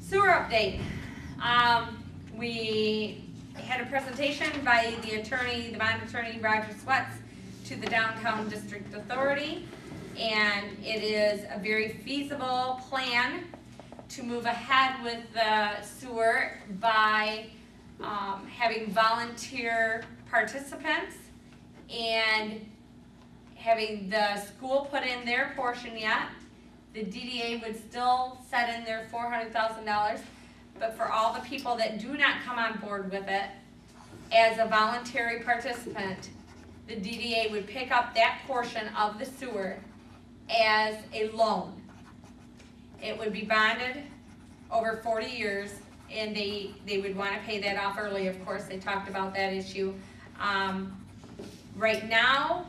Sewer update. We had a presentation by the bond attorney, Roger Sweats, to the Downtown District Authority, and it is a very feasible plan to move ahead with the sewer by having volunteer participants and having the school put in their portion yet. The DDA would still set in their $400,000, but for all the people that do not come on board with it, as a voluntary participant, the DDA would pick up that portion of the sewer as a loan. It would be bonded over 40 years, and they would want to pay that off early. Of course, they talked about that issue. Right now,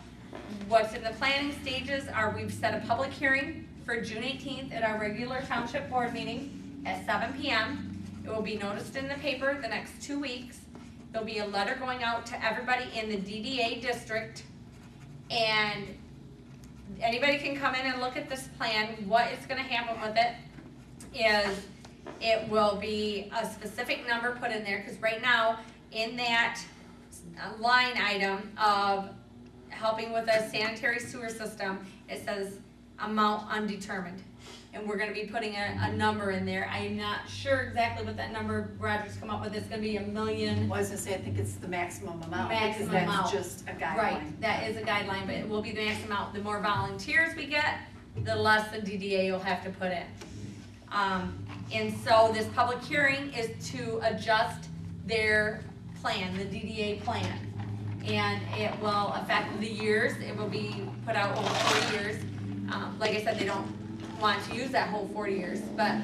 what's in the planning stages are we've set a public hearing for June 18th at our regular township board meeting at 7 p.m. It will be noticed in the paper the next 2 weeks. There'll be a letter going out to everybody in the DDA district, and anybody can come in and look at this plan. What is going to happen with it is it will be a specific number put in there, because right now in that line item of helping with a sanitary sewer system, it says amount undetermined, and we're going to be putting a number in there. I'm not sure exactly what that number Roger's come up with. It's going to be $1 million. Well, I was going to say, I think it's the maximum amount. Maximum because amount. that's just a guideline. Right, that is a guideline, but it will be the maximum amount. The more volunteers we get, the less the DDA will have to put in. And so this public hearing is to adjust their plan, the DDA plan. And it will affect the years. It will be put out over 40 years. Like I said, they don't want to use that whole 40 years, but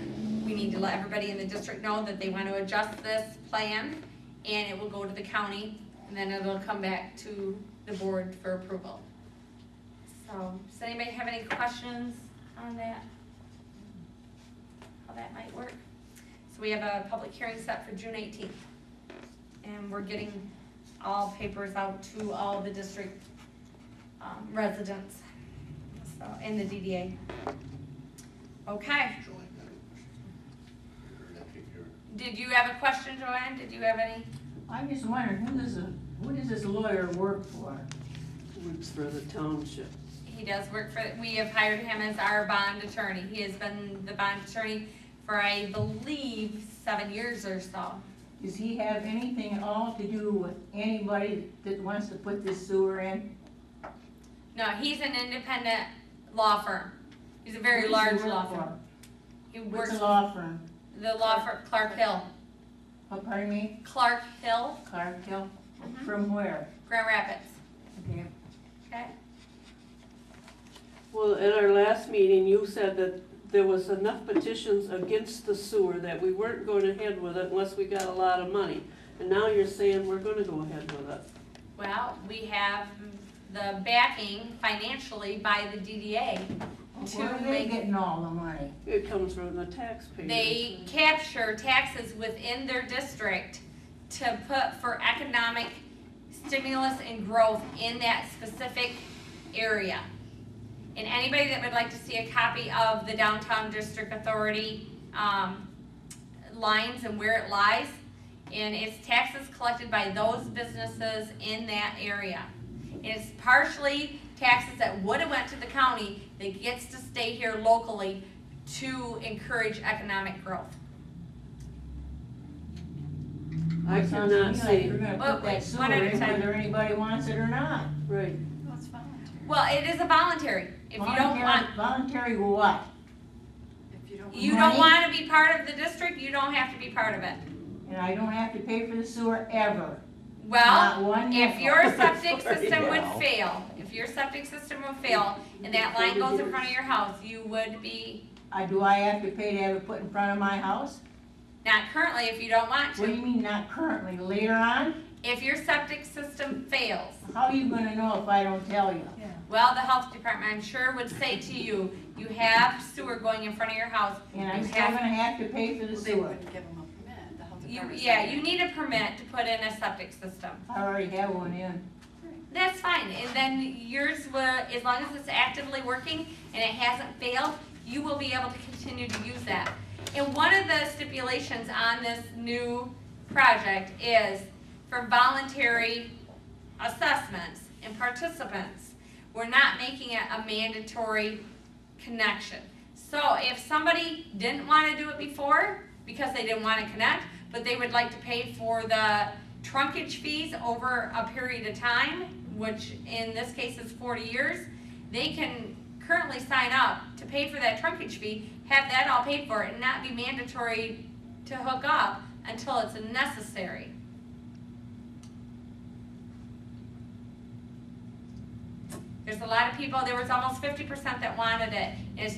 we need to let everybody in the district know that they want to adjust this plan, and it will go to the county, and then it'll come back to the board for approval. So, does anybody have any questions on that? How that might work? So we have a public hearing set for June 18th, and we're getting all papers out to all the district residents, so in the DDA. Okay. Did you have a question, Joanne? Did you have any? I'm just wondering, who does this lawyer work for? Works for the township. He does work for, we have hired him as our bond attorney. He has been the bond attorney for, I believe, 7 years or so. Does he have anything at all to do with anybody that wants to put this sewer in? No, he's an independent law firm. He's a very large law firm. He works What's the law firm? the law firm, Clark Hill. Oh, pardon me? Clark Hill, Clark Hill? From where? Grand Rapids. Okay. Okay. Well, at our last meeting, you said that there was enough petitions against the sewer that we weren't going ahead with it unless we got a lot of money. And now you're saying we're going to go ahead with it. Well, we have the backing financially by the DDA. Where are they getting all the money? It comes from the taxpayers. They capture taxes within their district to put for economic stimulus and growth in that specific area. And anybody that would like to see a copy of the Downtown District Authority lines and where it lies, and it's taxes collected by those businesses in that area. It's partially taxes that would have went to the county that gets to stay here locally to encourage economic growth. I cannot see. You're gonna Well, put wait, that sewer one at a in time. whether anybody wants it or not. Right. Well, it's voluntary. Well, it is a voluntary. If you don't want, Voluntary what? If you don't. you don't want to be part of the district, you don't have to be part of it. And I don't have to pay for the sewer ever. Well, Not one if nickel. your septic Sorry, system would no. fail, if your septic system would fail, and that line goes in front of your house, you would be, Do I have to pay to have it put in front of my house? not currently if you don't want What do to. you mean not currently, later on? If your septic system fails, How are you gonna know if I don't tell you? Yeah. well, the health department, I'm sure, would say to you, you have sewer going in front of your house. And I'm You still have- gonna have to pay for the Well, they sewer. wouldn't give them a permit. The health You, department. yeah, said you need a permit to put in a septic system. I already have one in. That's fine, and then yours will, as long as it's actively working and it hasn't failed, you will be able to continue to use that. And one of the stipulations on this new project is for voluntary assessments and participants, we're not making it a mandatory connection. So if somebody didn't want to do it before because they didn't want to connect, but they would like to pay for the trunkage fees over a period of time, which in this case is 40 years, they can currently sign up to pay for that trunkage fee, have that all paid for, and not be mandatory to hook up until it's necessary. There's a lot of people, there was almost 50% that wanted it. It's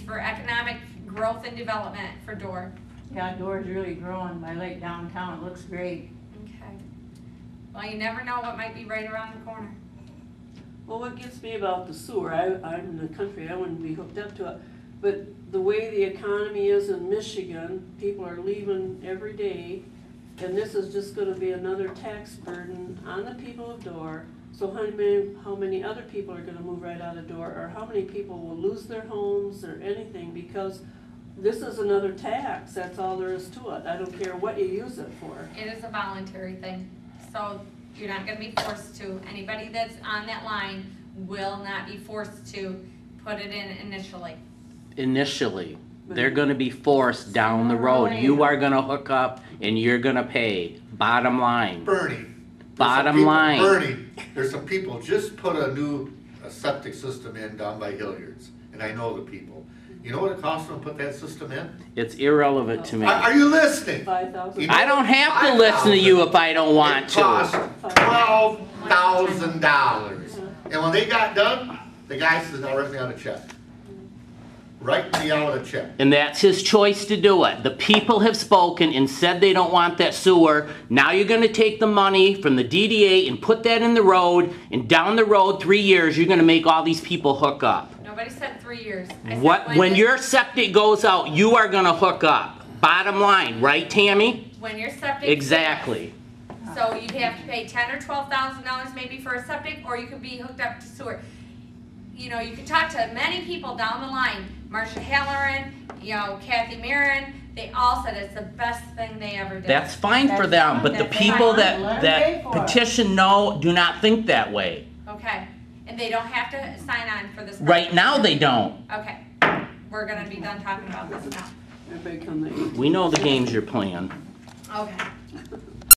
for economic growth and development for Dorr. Yeah, Dorr's really growing. I like downtown, it looks great. Okay. Well, you never know what might be right around the corner. Well, what gets me about the sewer, I'm in the country, I wouldn't be hooked up to it, but the way the economy is in Michigan, people are leaving every day, and this is just gonna be another tax burden on the people of Dorr. So how many other people are gonna move right out of Dorr, or how many people will lose their homes or anything, because this is another tax, that's all there is to it. I don't care what you use it for. It is a voluntary thing, so you're not gonna be forced to. Anybody that's on that line will not be forced to put it in initially. Initially, they're gonna be forced down the road. You are gonna hook up and you're gonna pay, bottom line. Bernie. Bottom line. Bernie, there's some people just put a new septic system in down by Hilliard's, and I know the people. You know what it costs them to put that system in? It's irrelevant to me. Are you listening? 5,000. You know- I don't have to listen to you if I don't want It cost to. $12,000. And when they got done, the guy says, now write me out a check. Write me out a check. And that's his choice to do it. The people have spoken and said they don't want that sewer. Now you're gonna take the money from the DDA and put that in the road, and down the road, 3 years, you're gonna make all these people hook up. Nobody said 3 years. I said When your septic goes out, you are gonna hook up. Bottom line, right, Tammy? When your septic. Exactly. So you'd have to pay $10,000 or $12,000 maybe for a septic, or you could be hooked up to sewer. You know, you could talk to many people down the line. Marcia Halloran, you know, Kathy Marin, they all said it's the best thing they ever did. That's fine for That's them, fine. but the That's people fine. Let 'em that pay for it. petition no do not think that way. Okay, and they don't have to sign on for this. Right now, they don't. Okay, we're gonna be done talking about this now. Everybody come to eat. We know the games you're playing. Okay.